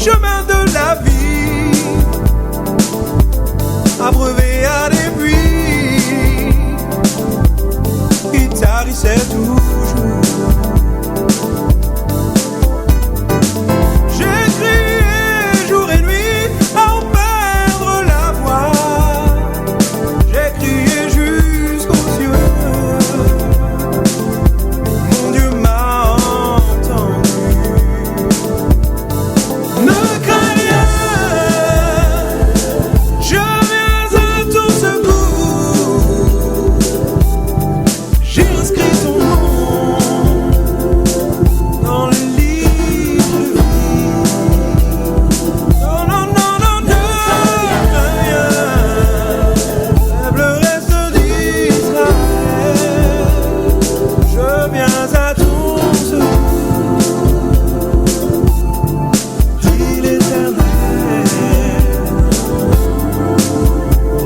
chemin de la vie, abreuvé à des pluies, il tarissait toujours. J'ai crié jour et nuit à en perdre la voix, j'ai crié jusqu'aux cieux, mon Dieu m'a entendu. Ne crains rien, je viens à ton secours, j'ai inscrit ton nom dans le livre de vie. Non, non, non, non, ne crains rien, faible reste d'Israël, je viens à ton secours, dit l'Éternel,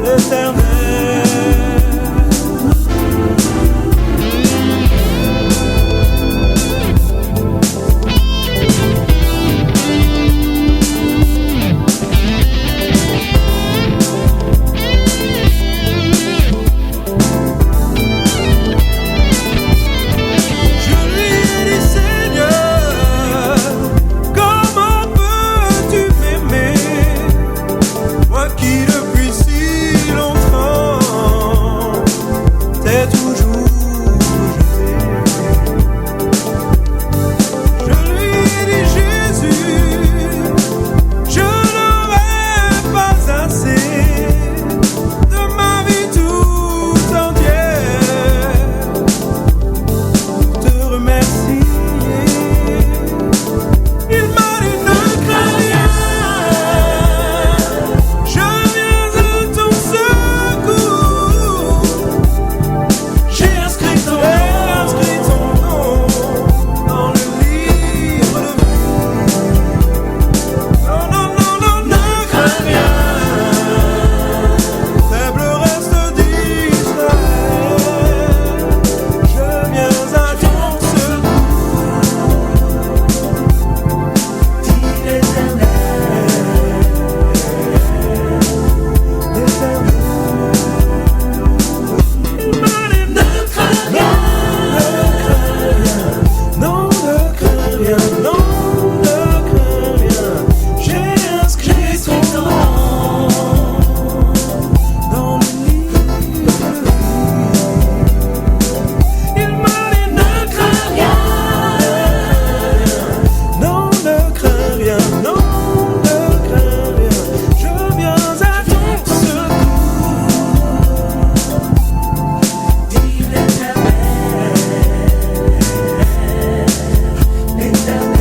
l'Éternel. Je lui ai dit, Seigneur, comment peux-tu m'aimer, moi qui depuis si longtemps t'ai toujours jeté. Je lui ai dit, Jésus, je n'aurai pas assez de ma vie tout entière pour te remercier. Il m'a dit, ne crains rien, je viens à ton secours, j'ai inscrit ton nom dans le livre de vie. Non, non, non, non, ne crains rien, faible reste d'Israël, je viens à ton secours, dit l'Éternel, l'Éternel. Il m'a dit, ne crains rien, non, ne crains rien, non, ne crains rien, j'ai inscrit ton nom dans le livre de vie. Il m'a dit, ne crains rien, non, ne crains rien, non, ne crains rien, je viens à ton secours, dit l'Éternel, l'Éternel.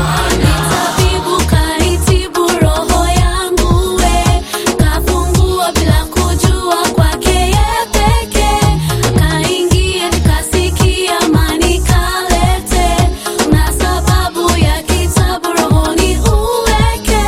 Tabibu kanitibu roho yangu we, kafungua bila kujua kwake yeye pekee, kaingia nikasikia amani kalete, na sababu ya kitabu rohoni uweke.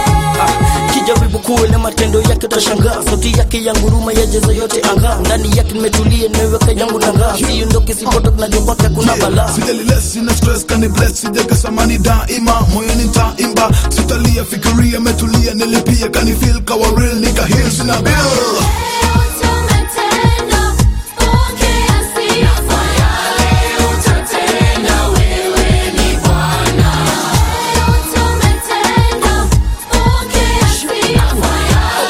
Kijaribu kuele matendo yake utashangaa, sauti yake ya nguruma yajaza yote anga, ndani yake nimetulia nimeweka yangu nanga, siondoke sipotoka najua kwake kuna balaa. Sijali less, sina stress, kani bless, sijakasa mani daima, moyoni nitaimba, sitalia, fikiria, metulia, nilipia, kani feel kawa real, nika heal, sina bill. Leo tumetenda, pokea sifa. Leo tutatenda, wewe ni Bwana. Leo tumetenda, pokea sifa.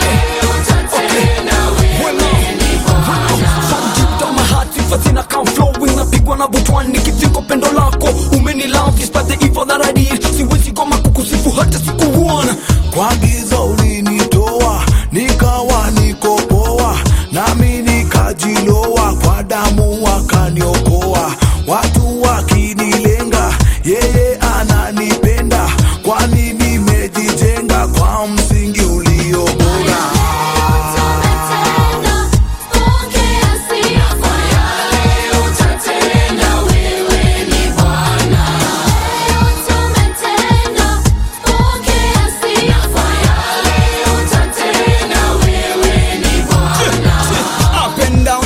Leo tutatenda, wewe ni Bwana. From deep down my heart, sifa zina come flowing, napigwa na butwani nikifika pendo lako, umeni love despite the evil that I did, siwezi koma kukusifu hata siku one. Kwa giza ulinitoa, nikawa niko poa, nami nikajiloa, kwa damu wakaniokoa, watu wakinilenga, yeye ananipenda, kwani nimejijenga kwa msingi ulio bora. Tumetenda,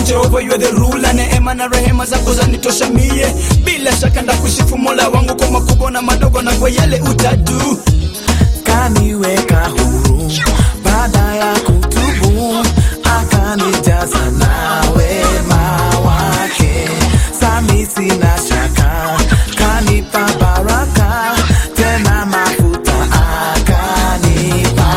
Jehova you are the ruler, neema na rehema zako zanitosha mie. Bila shaka ndakusifu Mola wangu kwa makubwa na madogo na kwa yale utadu. Kaniweka huru baada ya kutubu, akanijaza na wema wake. Sami sina shaka, kanipa baraka, tena mafuta akanipaka.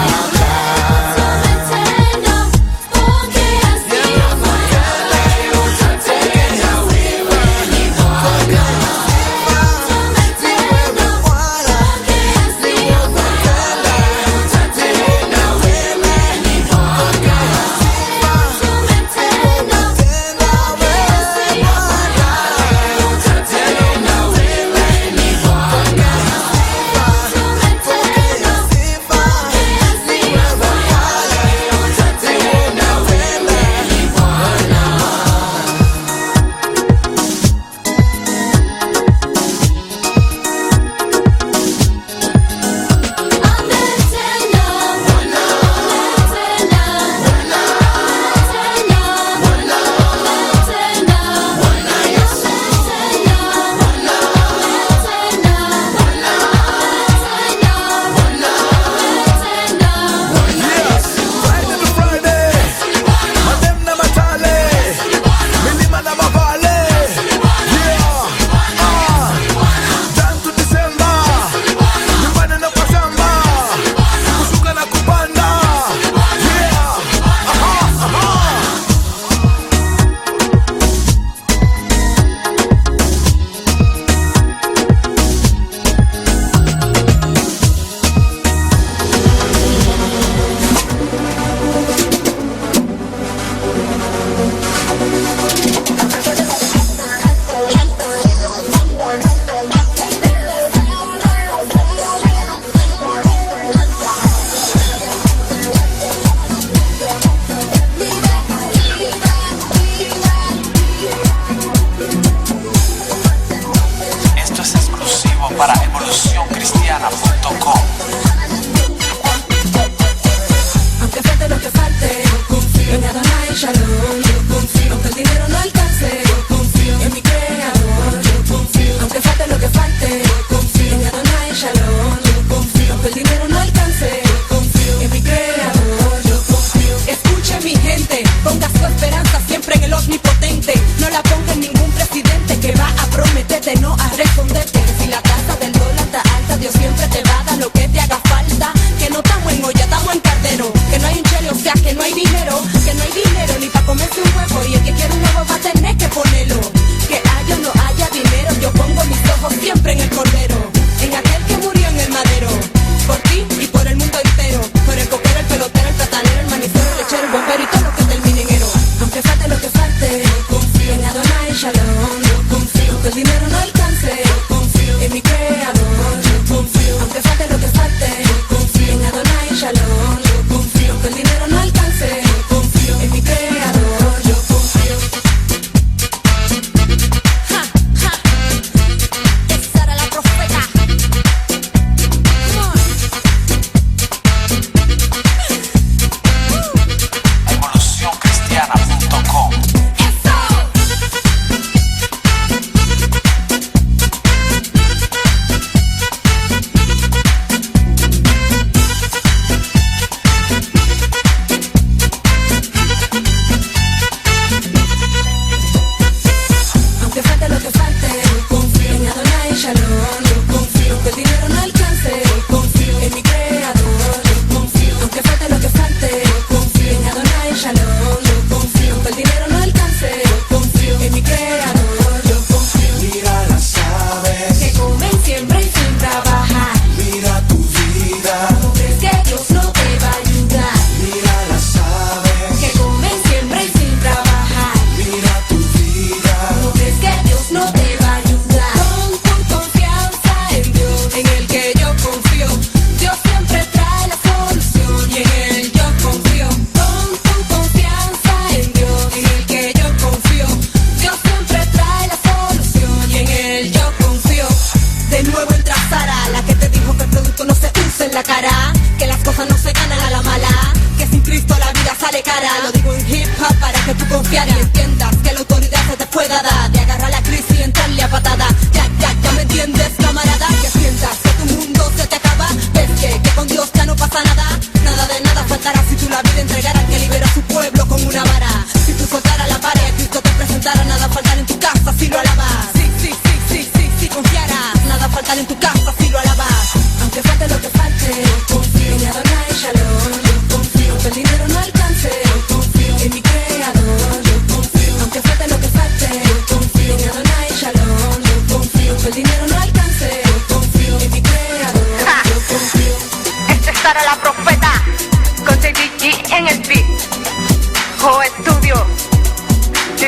Para evolucioncristiana.com. Aunque falte lo que falte, yo confío en Adonai Shalom, yo confío. Aunque el dinero no alcance, yo confío en mi creador, yo confío. Aunque falte lo que falte, yo confío en Adonai Shalom, yo confío. Aunque el dinero no alcance, yo confío en mi creador, yo confío. Escuche mi gente, ponga su esperanza siempre en el omnipotente. No la ponga en ningún presidente que va a prometerte, no a responderte. Si la tasa del dólar está alta, Dios siempre te va a dar lo que te haga falta. Que no estamos en olla, estamos en cardero. Que no hay un chele, o sea que no hay dinero. Que no hay dinero ni para comerse un huevo. Y el que quiere un huevo va a tener que ponerlo. Que haya o no haya dinero, yo pongo mis ojos siempre en el cordero. En aquel que murió en el madero. Por ti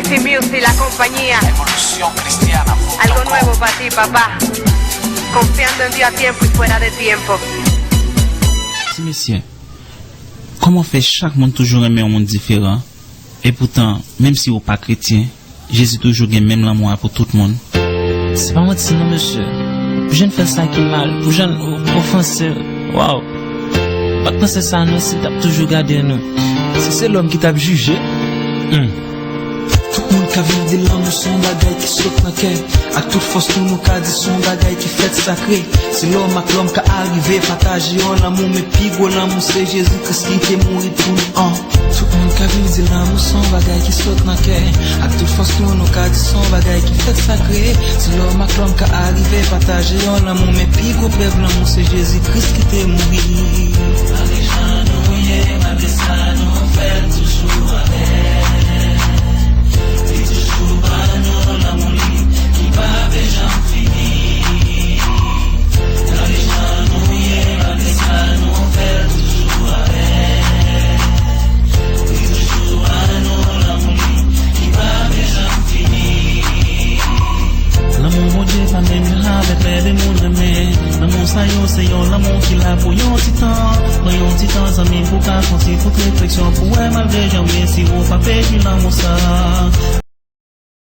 CC Music, la compañía. Evolución Cristiana. Algo nuevo para ti, papá. Confiando en Dios a tiempo y fuera de tiempo. Si messieurs, comment fait chaque monde toujours aimer un monde différent? Et pourtant, même si vous pas chrétien, Jésus toujours gagne même l'amour pour tout le monde. C'est pas moi de non, monsieur. Pour jeune faire ça qui est mal, pour jeune offensé. Waouh. Pas de penser ça, nous, c'est t'as toujours gardé nous. C'est l'homme qui t'a jugé. Tout le monde qui vit de l'amour, son bagay qui saute dans cœur. À toute force, tout nous qui dit son bagay qui fait sacré. C'est l'homme avec l'homme qui arrive, partager l'amour, mais puis gros l'amour, c'est Jésus-Christ qui est mort pour nous. Tout le monde qui vit de l'amour, son bagay qui saute dans cœur. À toute force, tout nous qui dit son bagay qui fait sacré. C'est l'homme avec l'homme qui arrive, partager l'amour, mais puis gros l'amour, c'est Jésus-Christ qui est mort. Malgré ça, nous fait toujours avec. L'amour mon Dieu pas même avec les démons aimés. L'amour ça yo c'est yo l'amour qui l'a pour yon titan. Pour yon titan amis pour qu'à compter pour réflexion pour ouais malgré jamais si vous pas perdu l'amour ça.